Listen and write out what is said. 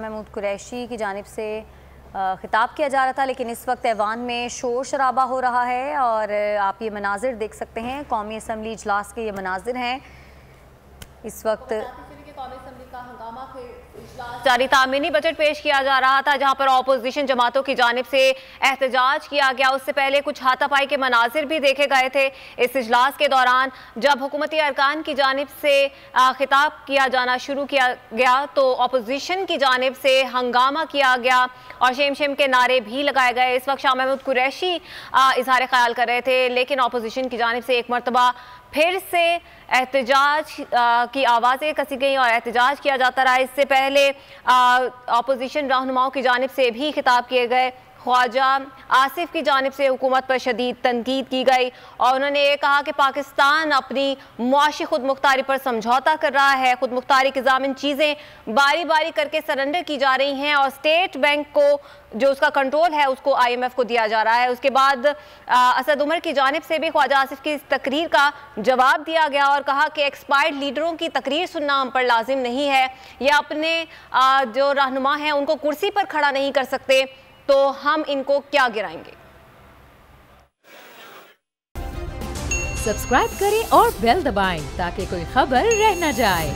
महमूद कुरैशी की जानिब से खिताब किया जा रहा था, लेकिन इस वक्त ऐवान में शोर शराबा हो रहा है और आप ये मनाजिर देख सकते हैं। कौमी असम्बली इजलास के ये मनाजिर हैं इस वक्त। कौमी असम्बली का हंगामा जारी तामीनी बजट पेश किया जा रहा था, जहां पर अपोजिशन जमातों की जानिब से एहतजाज किया गया। उससे पहले कुछ हाथापाई के मनाजिर भी देखे गए थे इस इजलास के दौरान। जब हुकूमती अरकान की जानिब से खिताब किया जाना शुरू किया गया तो अपोजिशन की जानिब से हंगामा किया गया और शेम शेम के नारे भी लगाए गए। इस वक्त शाह महमूद कुरैशी इजहार ख्याल कर रहे थे, लेकिन अपोजिशन की जानिब से एक मरतबा फिर से एहतजाज की आवाज़ें कसी गई और एहतजाज किया जाता रहा। इससे पहले अपोजिशन रहनुमाओं की जानिब से भी खिताब किए गए। ख्वाजा आसिफ की जानिब से हुकूमत पर शदीद तनकीद की गई और उन्होंने ये कहा कि पाकिस्तान अपनी मुआशी खुद मुख्तारी पर समझौता कर रहा है। खुद मुख्तारी की ज़ामिन चीज़ें बारी बारी करके सरेंडर की जा रही हैं और स्टेट बैंक को जो उसका कंट्रोल है उसको IMF को दिया जा रहा है। उसके बाद असद उमर की जानिब से भी ख्वाजा आसिफ की इस तकरीर का जवाब दिया गया और कहा कि एक्सपायर्ड लीडरों की तकरीर सुनना हम पर लाजिम नहीं है। ये अपने जो रहनुमा हैं उनको कुर्सी पर खड़ा नहीं कर सकते, तो हम इनको क्या गिराएंगे। सब्सक्राइब करें और बेल दबाएं ताकि कोई खबर रह न जाए।